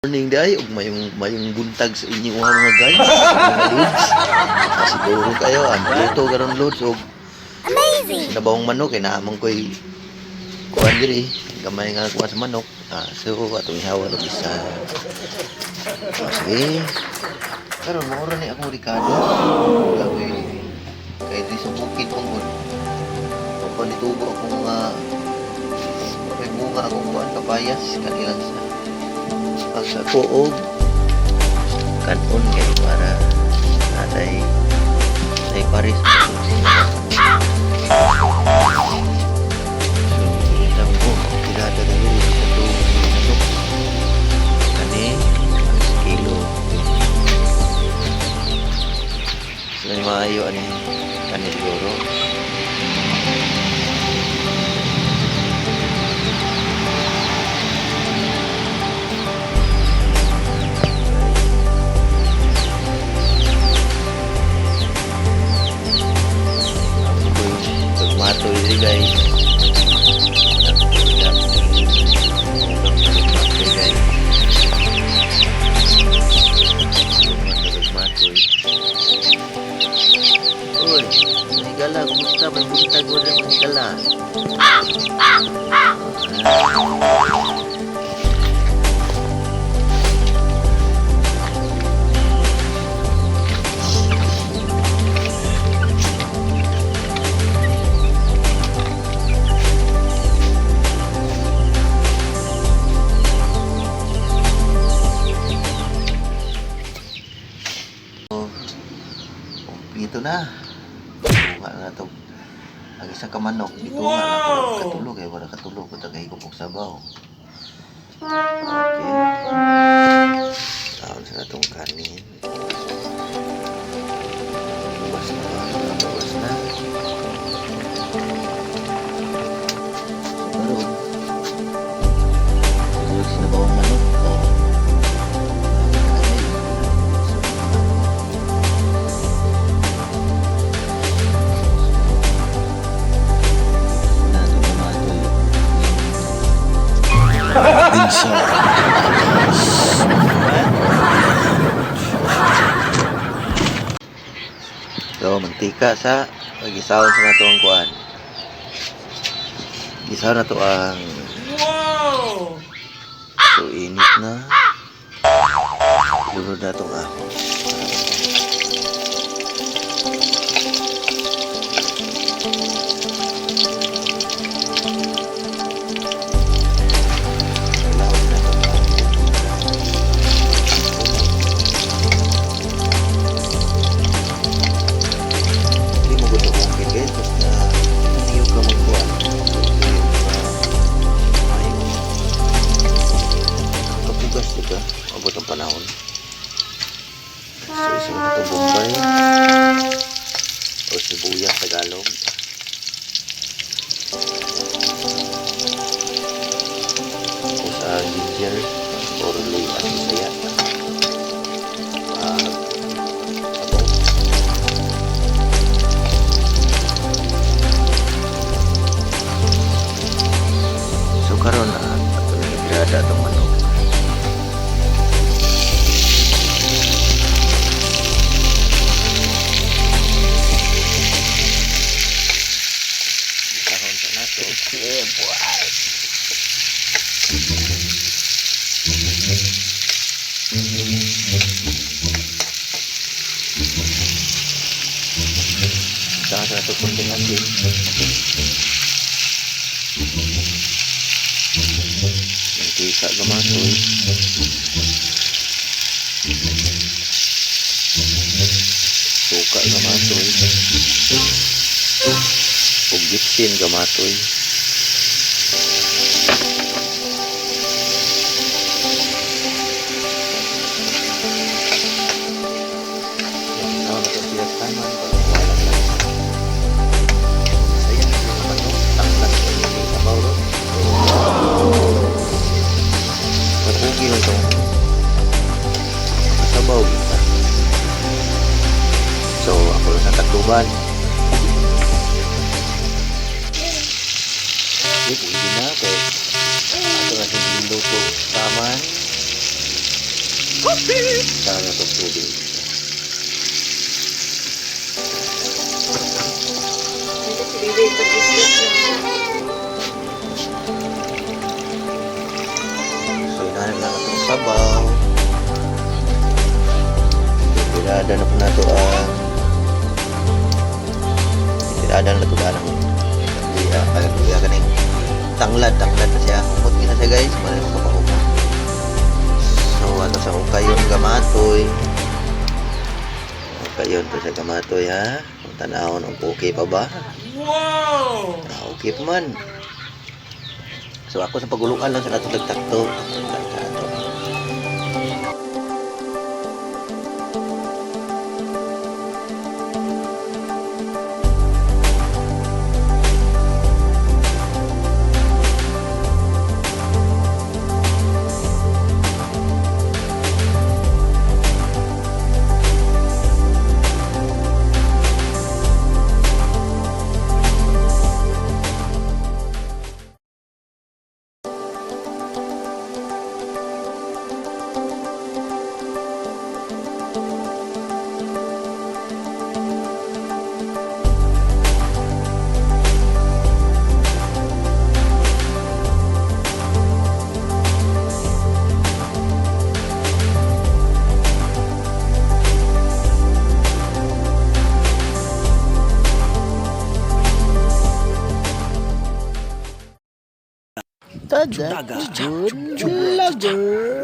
Morning day ug mayong buntag sa inyo mga guys, mga lods. Siguro kayo ang luto karon lods og sinabawang manok kay naamong koy kuan diri gamay nga kuan sa manok. So atong ihawa og isa. Sige. Karon mo ni akong Ricardo. Gawi kay di sa bukid pangod. Pag nitubo akong may bunga akong kuan papayas kanilang sa pagsakuog kanon kay para natay paris so tidak ada dulu satu manok kani kilo sila maayo ani kani siguro mato ini guys manigala kumusta may buntag mo rin manigala ito na bunga na ito ang isang kamanok ito nga na katulog eh wala katulog ko tagay ko pong sabaw okay taon sa natong kanin bawas na bawas na karoon tulog sinabawang manok so mantika sa pagisawon sa nato ang kuan gisaw na to ang so init na lunod na itong ahon abot ang panahon so isang ito bombay o sibuyas Tagalog o sa ginger or lay at saya so karon ato na igrada itong manok yeah, boy. Jangan satu kunting asin. Nanti tak gemasoy. suka gamatoy. Ug gitsin gamatoy. Now na siya taman para wala lang. Sayang yung manok, tanglas yung sabaw ro. Napugi lang to. Sabaw kita. So, ako lang sa Tacloban. Pwede na, kaya ito na siya niluto taman. Saan na ito tubig? So, inahanap lang itong sabaw. Tirada na po na ito tirada na ito ng luya kaning tanglad na siya. Humot na siya guys. Maraming kapahumot. So, ato sa ukayon gamatoy. Ukayon to sa gamatoy ha. Kung tanahon, okay pa ba? Wow! Okay pa man. So, ako sa pagulukan lang sa nato tagtakto. Tadak good vlogger.